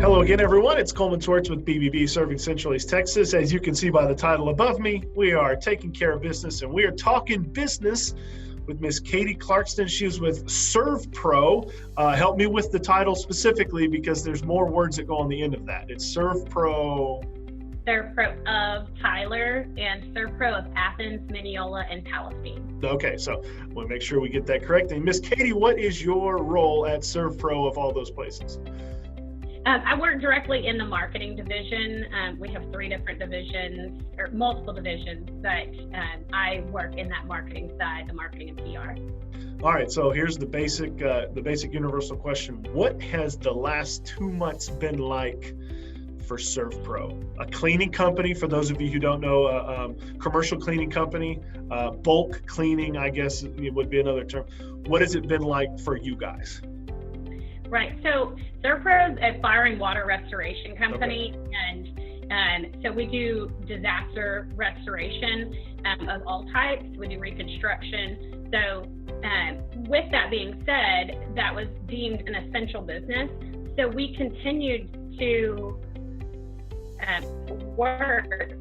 Hello again, everyone. It's Coleman Torch with BBB serving Central East Texas. As you can see by the title above me, we are taking care of business, and we are talking business with Miss Katie Clarkston. She is with SERVPRO. Help me with the title specifically because there's more words that go on the end of that. It's SERVPRO. SERVPRO of Tyler and SERVPRO of Athens, Mineola, and Palestine. Okay, so we'll make sure we get that correct. And Miss Katie, what is your role at SERVPRO of all those places? I work directly in the marketing division. We have three different divisions, or multiple divisions, but I work in that marketing side, the marketing and PR. All right, so here's the basic universal question. What has the last 2 months been like for SERVPRO? A cleaning company, for those of you who don't know, commercial cleaning company, bulk cleaning, I guess it would be another term. What has it been like for you guys? Right, so SERVPRO is a fire and water restoration company, okay. and so we do disaster restoration of all types. We do reconstruction. So with that being said, that was deemed an essential business. So we continued to work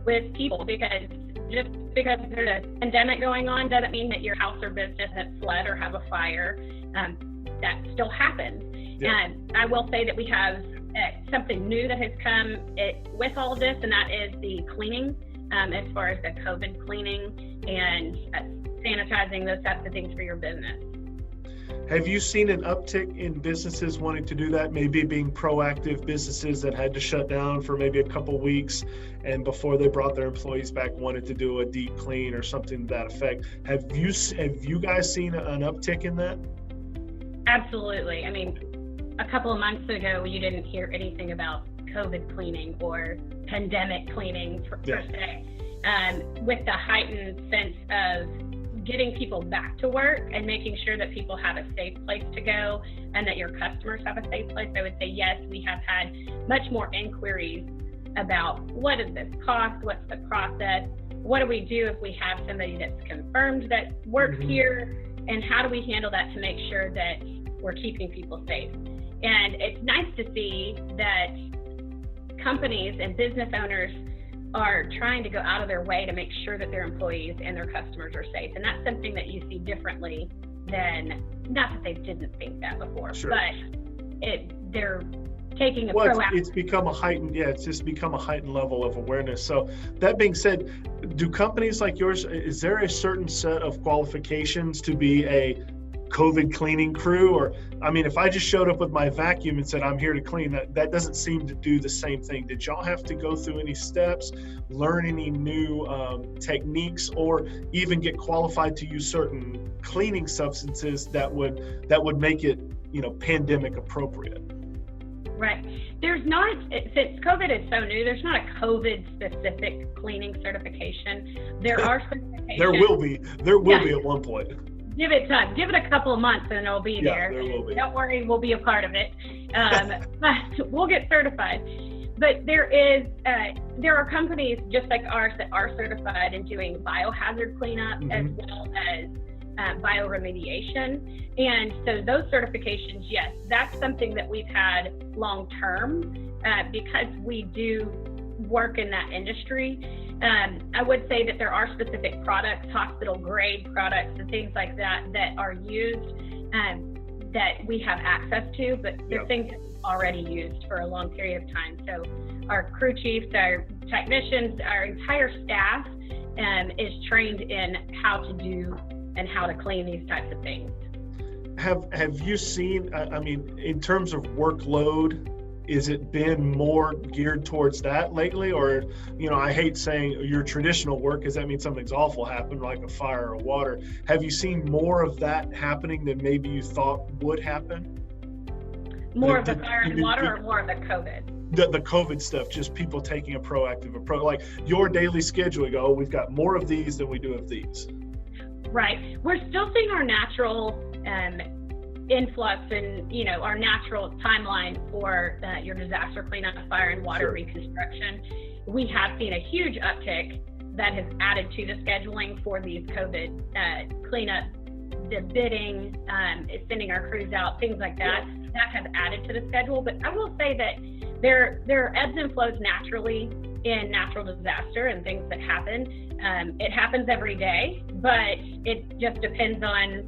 with people because just because there's a pandemic going on doesn't mean that your house or business has flood or have a fire. That still happens. Yeah. And I will say that we have something new that has come with all of this, and that is the cleaning, as far as the COVID cleaning and sanitizing, those types of things for your business. Have you seen an uptick in businesses wanting to do that, maybe being proactive, businesses that had to shut down for maybe a couple weeks and before they brought their employees back wanted to do a deep clean or something to that effect? Have you guys seen an uptick in that? Absolutely. I mean, a couple of months ago, you didn't hear anything about COVID cleaning or pandemic cleaning per se. With the heightened sense of getting people back to work and making sure that people have a safe place to go and that your customers have a safe place, I would say, yes, we have had much more inquiries about what does this cost, what's the process, what do we do if we have somebody that's confirmed that works here, and how do we handle that to make sure that we're keeping people safe. And it's nice to see that companies and business owners are trying to go out of their way to make sure that their employees and their customers are safe. And that's something that you see differently than, not that they didn't think that before, sure. But they're taking a proactive. It's become a heightened, it's just become a heightened level of awareness. So that being said, do companies like yours, is there a certain set of qualifications to be a COVID cleaning crew? Or, I mean, if I just showed up with my vacuum and said, I'm here to clean, that doesn't seem to do the same thing. Did y'all have to go through any steps, learn any new techniques, or even get qualified to use certain cleaning substances that would make it, pandemic appropriate? Right. There's not, since COVID is so new, there's not a COVID-specific cleaning certification. There are certifications. There will be at one point. Give it time. Give it a couple of months and it'll be there. There will be. Don't worry, we'll be a part of it. We'll get certified. But there are companies just like ours that are certified in doing biohazard cleanup as well as bioremediation. And so those certifications, yes, that's something that we've had long term because we do work in that industry. I would say that there are specific products, hospital grade products and things like that are used that we have access to, but they're things that we've already used for a long period of time. So our crew chiefs, our technicians, our entire staff is trained in how to do and how to clean these types of things. Have you seen, in terms of workload, is it been more geared towards that lately? Or, I hate saying your traditional work because that means something's awful happened, like a fire or water. Have you seen more of that happening than maybe you thought would happen? More of the fire and water or more of the COVID? The COVID stuff, just people taking a proactive approach, like your daily schedule, we've got more of these than we do of these. Right. We're still seeing our natural influx and, our natural timeline for your disaster cleanup, fire and water reconstruction. We have seen a huge uptick that has added to the scheduling for these COVID cleanup the bidding, sending our crews out, things like that, that have added to the schedule. But I will say that there are ebbs and flows naturally in natural disaster and things that happen. It happens every day, but it just depends on,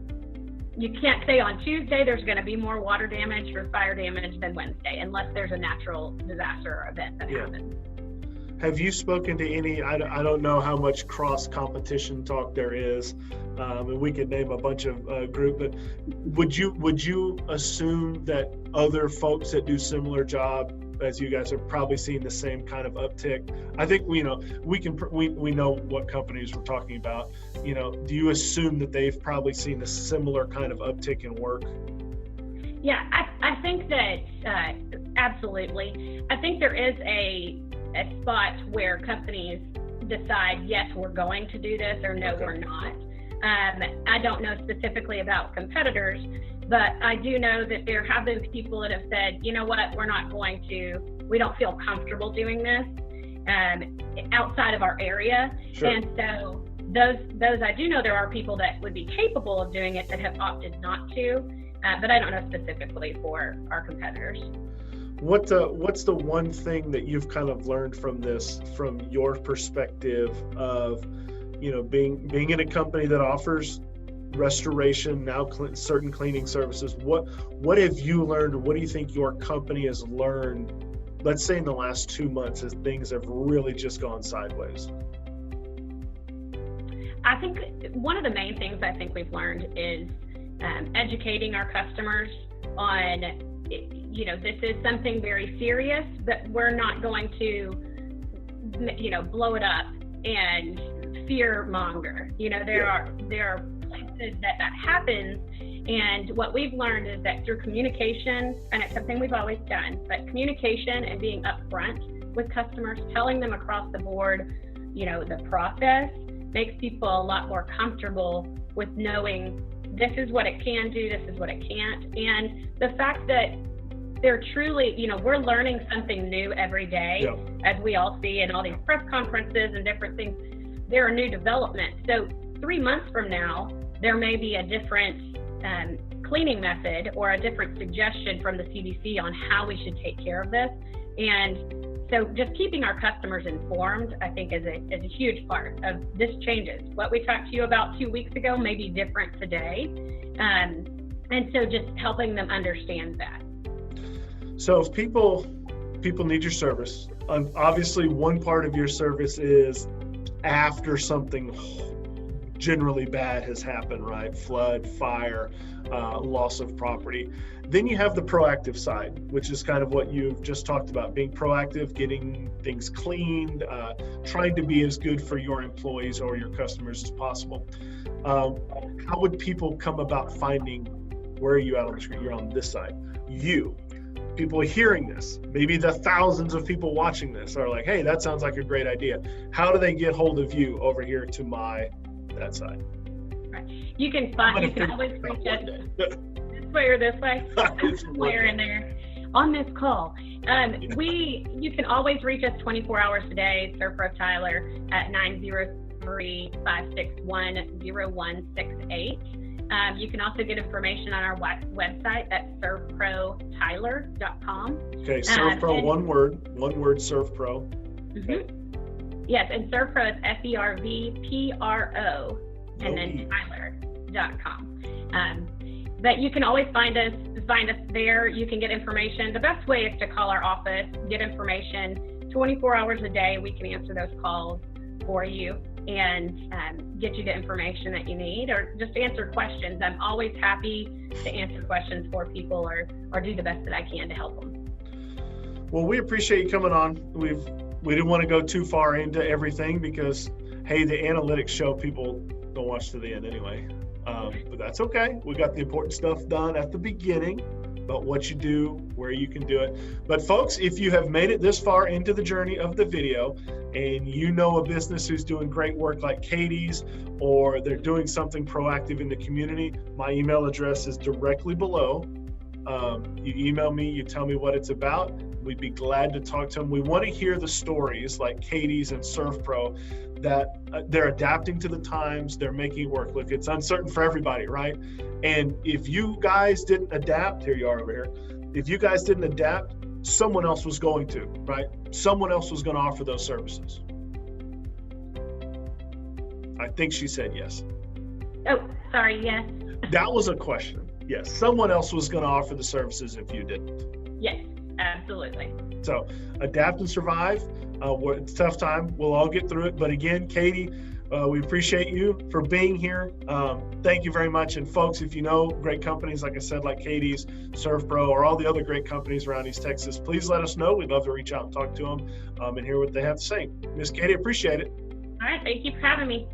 you can't say on Tuesday there's going to be more water damage or fire damage than Wednesday, unless there's a natural disaster or event that happens. Have you spoken to any, I don't know how much cross competition talk there is, and we could name a bunch of group, but would you assume that other folks that do similar job as you guys are probably seeing the same kind of uptick? I think we know what companies we're talking about. Do you assume that they've probably seen a similar kind of uptick in work? Yeah, I think that absolutely. I think there is a spot where companies decide, yes, we're going to do this, or no, we're not. I don't know specifically about competitors, but I do know that there have been people that have said, you know what, we don't feel comfortable doing this outside of our area. Sure. And so those I do know there are people that would be capable of doing it that have opted not to, but I don't know specifically for our competitors. What's the one thing that you've kind of learned from this, from your perspective of, being in a company that offers restoration, now certain cleaning services? What have you learned, or what do you think your company has learned, let's say in the last 2 months, as things have really just gone sideways? I think one of the main things I think we've learned is educating our customers on, this is something very serious, but we're not going to, blow it up and fear monger. There are places that happens, and what we've learned is that through communication, and it's something we've always done, but communication and being upfront with customers, telling them across the board, the process makes people a lot more comfortable with knowing this is what it can do, this is what it can't. And the fact that they're truly, we're learning something new every day, as we all see in all these press conferences and different things. There are new developments. So 3 months from now, there may be a different cleaning method or a different suggestion from the CDC on how we should take care of this. And so just keeping our customers informed, I think, is a huge part of this changes. What we talked to you about 2 weeks ago may be different today. And so just helping them understand that. So if people need your service, obviously one part of your service is after something generally bad has happened, right? Flood, fire, loss of property. Then you have the proactive side, which is kind of what you've just talked about, being proactive, getting things cleaned, trying to be as good for your employees or your customers as possible. How would people come about finding, where are you at on the screen? You're on this side. People hearing this, maybe the thousands of people watching this are like, hey, that sounds like a great idea. How do they get hold of you over here to that side? Right. You can always reach us this way or this way, somewhere in there on this call. You can always reach us 24 hours a day, SERVPRO of Tyler, at 903-561-0168. You can also get information on our website at SERVPROtyler.com. Okay, SERVPRO, one word, SERVPRO. Okay. Yes, and SERVPRO is SERVPRO, and then Tyler.com. But you can always find us there. You can get information. The best way is to call our office, get information 24 hours a day. We can answer those calls for you and get you the information that you need, or just answer questions. I'm always happy to answer questions for people or do the best that I can to help them. Well, we appreciate you coming on. We didn't want to go too far into everything because, hey, the analytics show people don't watch to the end anyway. But that's okay. We got the important stuff done at the beginning about what you do, where you can do it. But folks, if you have made it this far into the journey of the video and you know a business who's doing great work like Katie's, or they're doing something proactive in the community, my email address is directly below. You email me, you tell me what it's about. We'd be glad to talk to them. We want to hear the stories like Katie's and SERVPRO that they're adapting to the times, they're making it work. Look, it's uncertain for everybody, right? And if you guys didn't adapt, here you are over here, if you guys didn't adapt, someone else was going to, right? Someone else was going to offer those services. I think she said yes. Oh, sorry, yes. That was a question. Yes, someone else was going to offer the services if you didn't. Yes, absolutely. So adapt and survive. It's a tough time. We'll all get through it. But again, Katie, we appreciate you for being here. Thank you very much. And folks, if you know great companies, like I said, like Katie's, SERVPRO, or all the other great companies around East Texas, please let us know. We'd love to reach out and talk to them and hear what they have to say. Miss Katie, appreciate it. All right. Thank you for having me.